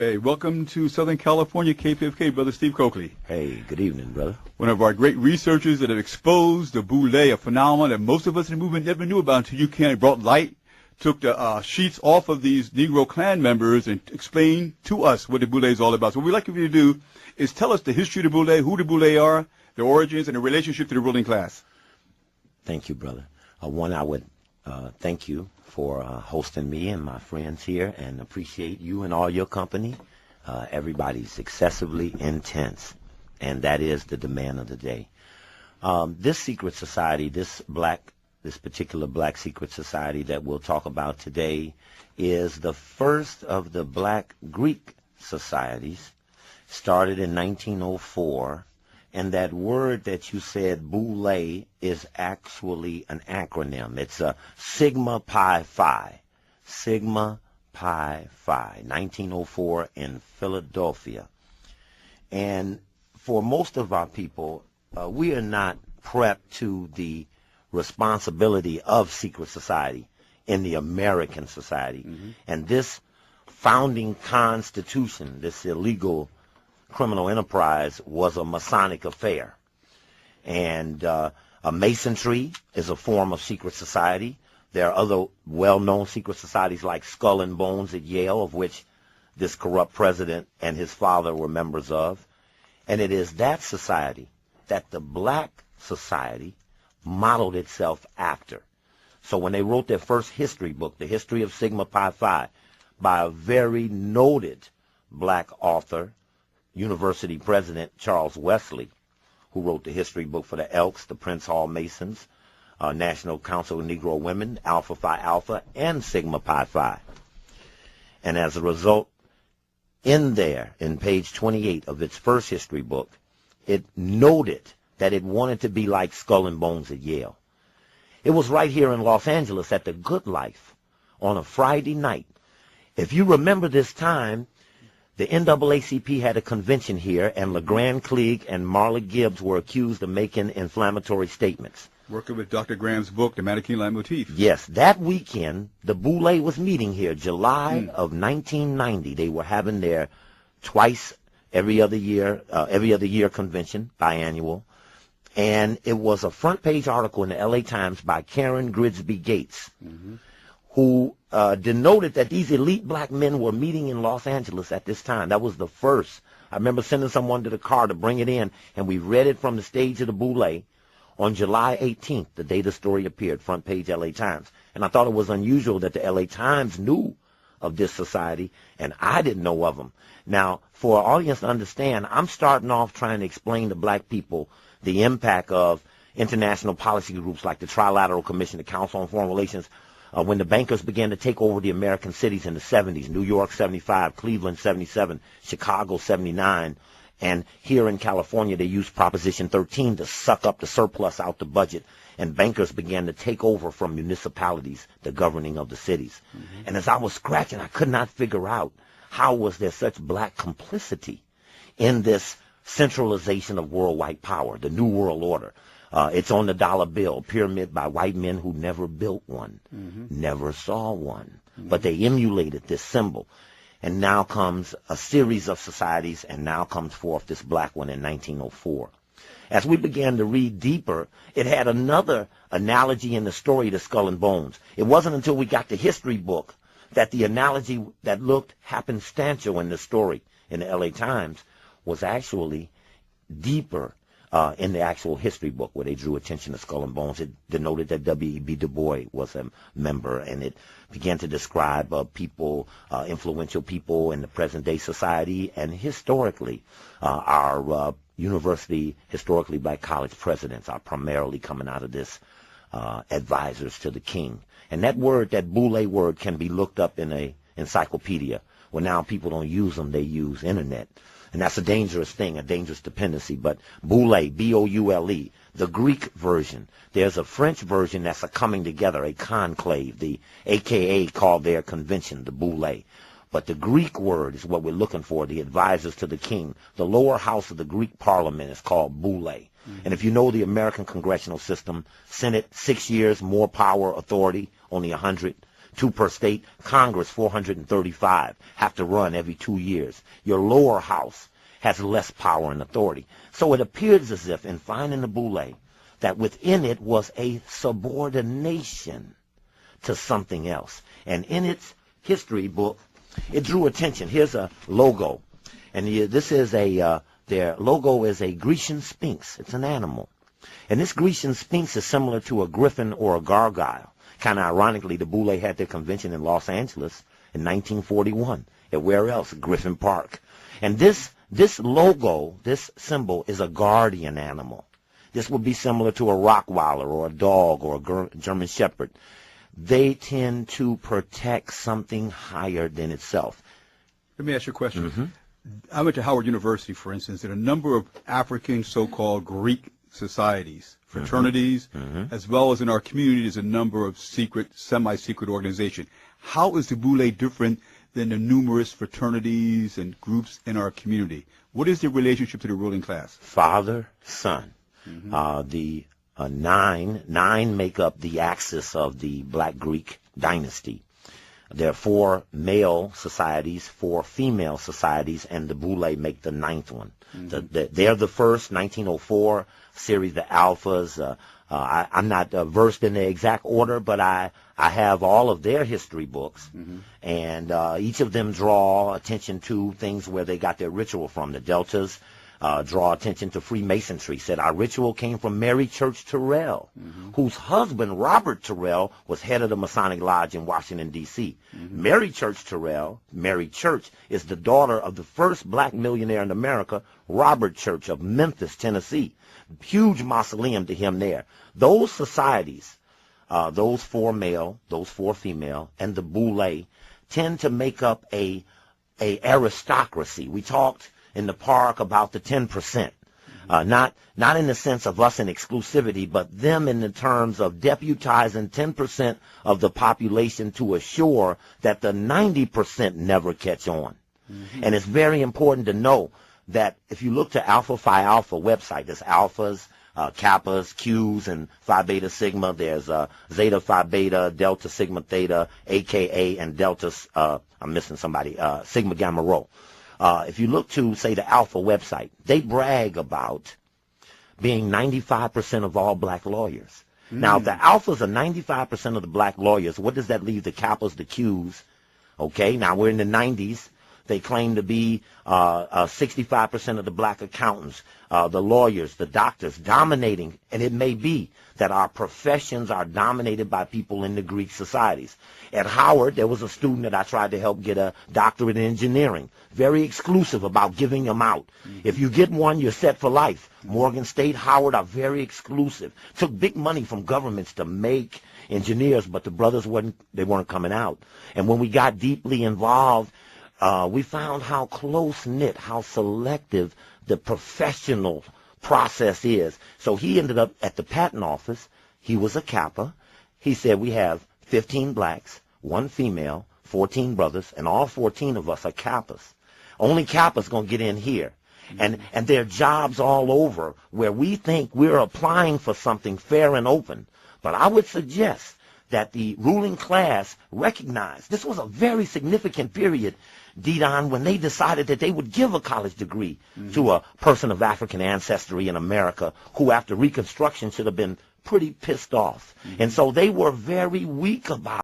Hey, welcome to Southern California, KPFK, Brother Steve Coakley. Hey, good evening, brother. One of our great researchers that have exposed the boule, a phenomenon that most of us in the movement never knew about until you came, brought light, took the sheets off of these Negro Klan members and explained to us what the boule is all about. So what we'd like you to do is tell us the history of the boule, who the boule are, their origins, and the relationship to the ruling class. Thank you, brother. I would thank you for hosting me and my friends here, and appreciate you and all your company. Everybody's excessively intense, and that is the demand of the day. This secret society, this particular black secret society that we'll talk about today, is the first of the black Greek societies, started in 1904. And that word that you said, boule, is actually an acronym. It's a Sigma Pi Phi. Sigma Pi Phi, 1904 in Philadelphia. And for most of our people, we are not prepped to the responsibility of secret society in the American society. Mm-hmm. And this founding constitution, this illegal criminal enterprise, was a Masonic affair. And a Masonry is a form of secret society. There are other well-known secret societies like Skull and Bones at Yale, of which this corrupt president and his father were members of. And it is that society that the black society modeled itself after. So when they wrote their first history book, The History of Sigma Pi Phi, by a very noted black author, University president Charles Wesley, who wrote the history book for the Elks, the Prince Hall Masons, National Council of Negro Women, Alpha Phi Alpha, and Sigma Pi Phi. And as a result, in page 28 of its first history book, it noted that it wanted to be like Skull and Bones at Yale. It was right here in Los Angeles at the Good Life on a Friday night. If you remember this time, the NAACP had a convention here, and LeGrand Klieg and Marla Gibbs were accused of making inflammatory statements. Working with Dr. Graham's book, The Mannequin Leitmotif. Yes, that weekend, the boule was meeting here, July of 1990. They were having their twice every other year convention, biannual. And it was a front page article in the LA Times by Karen Grigsby Gates, who denoted that these elite black men were meeting in Los Angeles at this time. That was the first. I remember sending someone to the car to bring it in, and we read it from the stage of the boule on July 18th, the day the story appeared, front page LA Times. And I thought it was unusual that the LA Times knew of this society, and I didn't know of them. Now, for our audience to understand, I'm starting off trying to explain to black people the impact of international policy groups like the Trilateral Commission, the Council on Foreign Relations, when the bankers began to take over the American cities in the 70s, New York 75, Cleveland 77, Chicago 79, and here in California they used Proposition 13 to suck up the surplus out the budget, and bankers began to take over from municipalities the governing of the cities. And as I was scratching, I could not figure out how was there such black complicity in this centralization of worldwide power, the New World Order. It's on the dollar bill, pyramid by white men who never built one, never saw one, but they emulated this symbol. And now comes a series of societies, and now comes forth this black one in 1904. As we began to read deeper, it had another analogy in the story to Skull and Bones. It wasn't until we got the history book that the analogy that looked happenstantial in the story in the LA Times was actually deeper in the actual history book, where they drew attention to Skull and Bones. It denoted that W.E.B. Du Bois was a member, and it began to describe people, influential people in the present-day society, and historically, our university, historically black college presidents are primarily coming out of this, advisors to the king. And that word, that boule word, can be looked up in a encyclopedia. Well, now people don't use them, they use internet. And that's a dangerous thing, a dangerous dependency. But boule, B-O-U-L-E, the Greek version. There's a French version that's a coming together, a conclave, the AKA called their convention, the boule. But the Greek word is what we're looking for, the advisors to the king. The lower house of the Greek parliament is called boule. And if you know the American congressional system, Senate, 6 years, more power, authority, only 100 2 per state. Congress, 435, have to run every 2 years. Your lower house has less power and authority. So it appears as if, in finding the Boule, that within it was a subordination to something else. And in its history book, it drew attention. Here's a logo. And this is their logo is a Grecian sphinx. It's an animal. And this Grecian sphinx is similar to a griffin or a gargoyle. Kind of ironically, the Boule had their convention in Los Angeles in 1941. At where else? Griffin Park. And this logo, this symbol, is a guardian animal. This would be similar to a Rottweiler or a dog or a German Shepherd. They tend to protect something higher than itself. Let me ask you a question. I went to Howard University, for instance, and a number of African so-called Greek societies, fraternities, as well as in our community, there's a number of secret, semi-secret organizations. How is the Boule different than the numerous fraternities and groups in our community? What is the relationship to the ruling class? Father, son. The nine make up the axis of the Black Greek dynasty. There are 4 male societies, 4 female societies, and the Boule make the 9th one. They're the first, 1904 series, the Alphas. I'm not versed in the exact order, but I have all of their history books, and each of them draw attention to things where they got their ritual from. The Deltas draw attention to Freemasonry. Said our ritual came from Mary Church Terrell, whose husband, Robert Terrell, was head of the Masonic Lodge in Washington, D.C. Mary Church Terrell, Mary Church, is the daughter of the first black millionaire in America, Robert Church of Memphis, Tennessee. Huge mausoleum to him there. Those societies, those 4 male, those 4 female, and the Boule tend to make up a aristocracy. We talked in the park about the 10%, not in the sense of us in exclusivity, but them in the terms of deputizing 10% of the population to assure that the 90% never catch on. And it's very important to know that if you look to Alpha Phi Alpha website, there's alphas, kappas, Qs, and Phi Beta Sigma. There's Zeta Phi Beta, Delta Sigma Theta, AKA, and Delta, I'm missing somebody, Sigma Gamma Rho. If you look to, say, the Alpha website, they brag about being 95% of all black lawyers. Now, if the Alphas are 95% of the black lawyers, what does that leave the Kappas, the Qs? Okay, now we're in the 90s. They claim to be 65% of the black accountants, the lawyers, the doctors, dominating. And it may be that our professions are dominated by people in the Greek societies. At Howard, there was a student that I tried to help get a doctorate in engineering. Very exclusive about giving them out. If you get one, you're set for life. Morgan State, Howard are very exclusive. Took big money from governments to make engineers, but the brothers weren't coming out. And when we got deeply involved, we found how close-knit, how selective the professional process is. So he ended up at the patent office. He was a Kappa. He said, we have 15 blacks, 1 female, 14 brothers, and all 14 of us are Kappas. Only Kappa's going to get in here. And there are jobs all over where we think we're applying for something fair and open. But I would suggest that the ruling class recognized this was a very significant period, Didon, when they decided that they would give a college degree to a person of African ancestry in America who, after Reconstruction, should have been pretty pissed off. And so they were very weak about